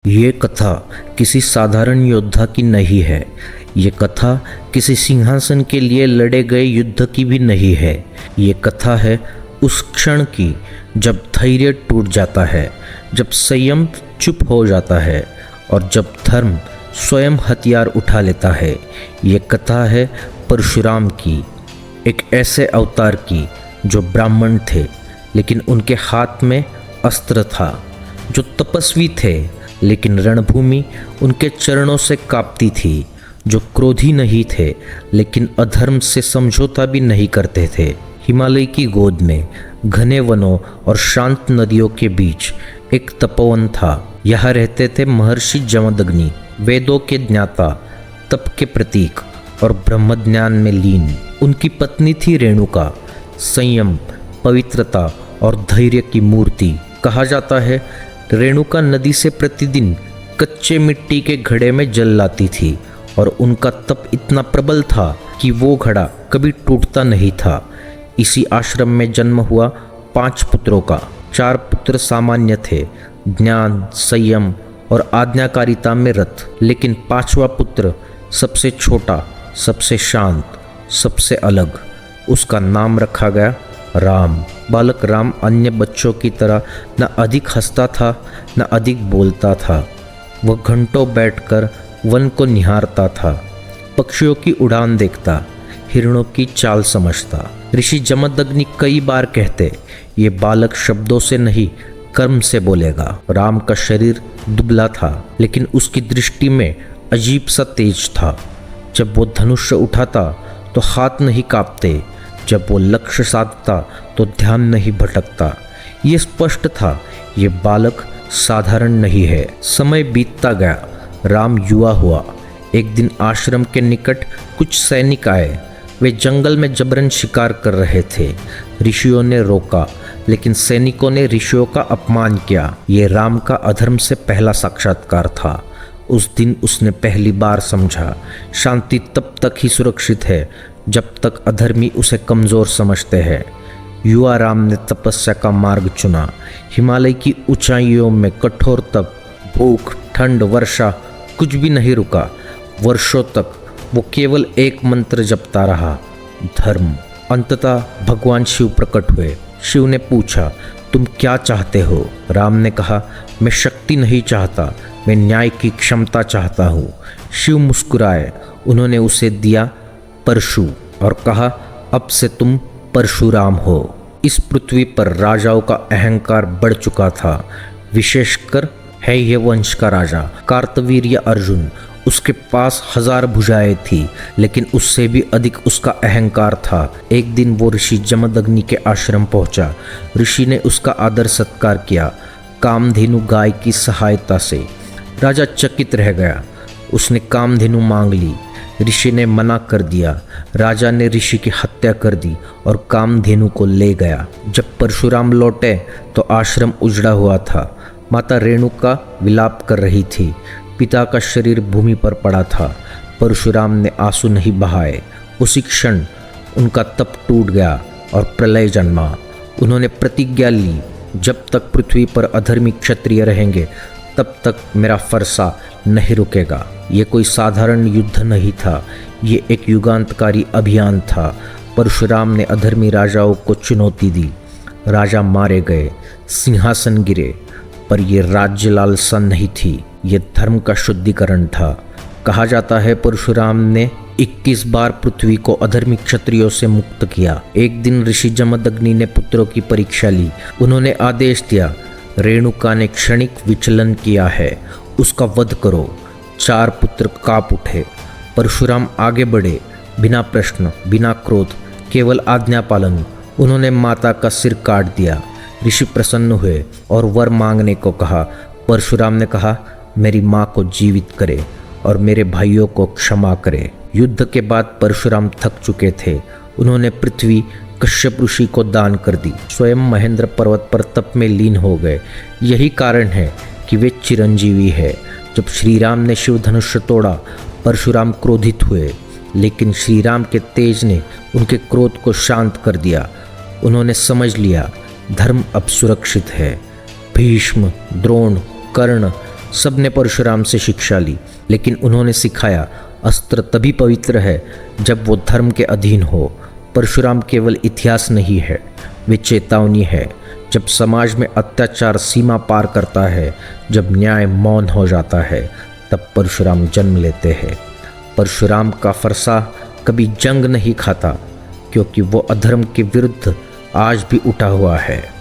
ये कथा किसी साधारण योद्धा की नहीं है। ये कथा किसी सिंहासन के लिए लड़े गए युद्ध की भी नहीं है। ये कथा है उस क्षण की जब धैर्य टूट जाता है, जब संयम चुप हो जाता है और जब धर्म स्वयं हथियार उठा लेता है। ये कथा है परशुराम की, एक ऐसे अवतार की जो ब्राह्मण थे लेकिन उनके हाथ में अस्त्र था, जो तपस्वी थे लेकिन रणभूमि उनके चरणों से कांपती थी, जो क्रोधी नहीं थे लेकिन अधर्म से समझौता भी नहीं करते थे। हिमालय की गोद में घने वनों और शांत नदियों के बीच एक तपोवन था। यहाँ रहते थे महर्षि जमदग्नि, वेदों के ज्ञाता, तप के प्रतीक और ब्रह्मज्ञान में लीन। उनकी पत्नी थी रेणुका, संयम, पवित्रता और धैर्य की मूर्ति। कहा जाता है रेणुका नदी से प्रतिदिन कच्चे मिट्टी के घड़े में जल लाती थी और उनका तप इतना प्रबल था कि वो घड़ा कभी टूटता नहीं था। इसी आश्रम में जन्म हुआ 5 पुत्रों का। 4 पुत्र सामान्य थे, ज्ञान, संयम और आज्ञाकारिता में रत, लेकिन 5वां पुत्र सबसे छोटा, सबसे शांत, सबसे अलग। उसका नाम रखा गया राम। बालक राम अन्य बच्चों की तरह न अधिक हंसता था न अधिक बोलता था। वह घंटों बैठकर वन को निहारता था, पक्षियों की उड़ान देखता, हिरणों की चाल समझता। ऋषि जमदग्नि कई बार कहते, ये बालक शब्दों से नहीं कर्म से बोलेगा। राम का शरीर दुबला था लेकिन उसकी दृष्टि में अजीब सा तेज था। जब वो धनुष उठाता तो हाथ नहीं कांपते, जब वो लक्ष्य साधता तो ध्यान नहीं भटकता। ये स्पष्ट था, ये बालक साधारण नहीं है। समय बीतता गया, राम युवा हुआ। एक दिन आश्रम के निकट कुछ सैनिक आए। वे जंगल में जबरन शिकार कर रहे थे। ऋषियों ने रोका लेकिन सैनिकों ने ऋषियों का अपमान किया। ये राम का अधर्म से पहला साक्षात्कार था। उस दिन उसने पहली बार समझा, शांति तब तक ही सुरक्षित है जब तक अधर्मी उसे कमज़ोर समझते हैं। युवा राम ने तपस्या का मार्ग चुना। हिमालय की ऊंचाइयों में कठोर तप, भूख, ठंड, वर्षा कुछ भी नहीं रुका। वर्षों तक वो केवल एक मंत्र जपता रहा, धर्म। अंततः भगवान शिव प्रकट हुए। शिव ने पूछा, तुम क्या चाहते हो? राम ने कहा, मैं शक्ति नहीं चाहता, मैं न्याय की क्षमता चाहता हूँ। शिव मुस्कुराए। उन्होंने उसे दिया परशु और कहा, अब से तुम परशुराम हो। इस पृथ्वी पर राजाओं का अहंकार बढ़ चुका था, विशेषकर है ये वंश का राजा कार्तवीर्य अर्जुन। उसके पास 1000 भुजाएं थी लेकिन उससे भी अधिक उसका अहंकार था। एक दिन वो ऋषि जमदग्नि के आश्रम पहुंचा। ऋषि ने उसका आदर सत्कार किया, कामधेनु गाय की सहायता से। राजा चकित रह गया। उसने कामधेनु मांग ली। ऋषि ने मना कर दिया। राजा ने ऋषि की हत्या कर दी और कामधेनु को ले गया। जब परशुराम लौटे तो आश्रम उजड़ा हुआ था। माता रेणुका विलाप कर रही थी। पिता का शरीर भूमि पर पड़ा था। परशुराम ने आंसू नहीं बहाए। उसी क्षण उनका तप टूट गया और प्रलय जन्मा। उन्होंने प्रतिज्ञा ली, जब तक पृथ्वी पर अधर्मी क्षत्रिय रहेंगे तब तक मेरा फरसा नहीं रुकेगा। ये कोई साधारण युद्ध नहीं था, ये एक युगांतकारी अभियान था। परशुराम ने अधर्मी राजाओं को चुनौती दी। राजा मारे गए, सिंहासन गिरे, पर ये राज्य लालसा नहीं थी, ये धर्म का शुद्धिकरण था। कहा जाता है परशुराम ने 21 बार पृथ्वी को अधर्मी क्षत्रियों से मुक्त किया। एक दिन ऋषि जमदग्नि ने पुत्रों की परीक्षा ली। उन्होंने आदेश दिया, रेणुका ने क्षणिक विचलन किया है, उसका वध करो। 4 पुत्र कांप उठे। परशुराम आगे बढ़े, बिना प्रश्न, बिना क्रोध, केवल आज्ञा पालन। उन्होंने माता का सिर काट दिया। ऋषि प्रसन्न हुए और वर मांगने को कहा। परशुराम ने कहा, मेरी माँ को जीवित करे और मेरे भाइयों को क्षमा करे। युद्ध के बाद परशुराम थक चुके थे। उन्होंने पृथ्वी कश्यप ऋषि को दान कर दी। स्वयं महेंद्र पर्वत पर तप में लीन हो गए। यही कारण है कि वे चिरंजीवी है। जब श्रीराम ने शिव धनुष तोड़ा, परशुराम क्रोधित हुए, लेकिन श्रीराम के तेज ने उनके क्रोध को शांत कर दिया। उन्होंने समझ लिया, धर्म अब सुरक्षित है। भीष्म, द्रोण, कर्ण सब ने परशुराम से शिक्षा ली, लेकिन उन्होंने सिखाया अस्त्र तभी पवित्र है जब वो धर्म के अधीन हो। परशुराम केवल इतिहास नहीं है, वे चेतावनी है। जब समाज में अत्याचार सीमा पार करता है, जब न्याय मौन हो जाता है, तब परशुराम जन्म लेते हैं। परशुराम का फरसा कभी जंग नहीं खाता, क्योंकि वो अधर्म के विरुद्ध आज भी उठा हुआ है।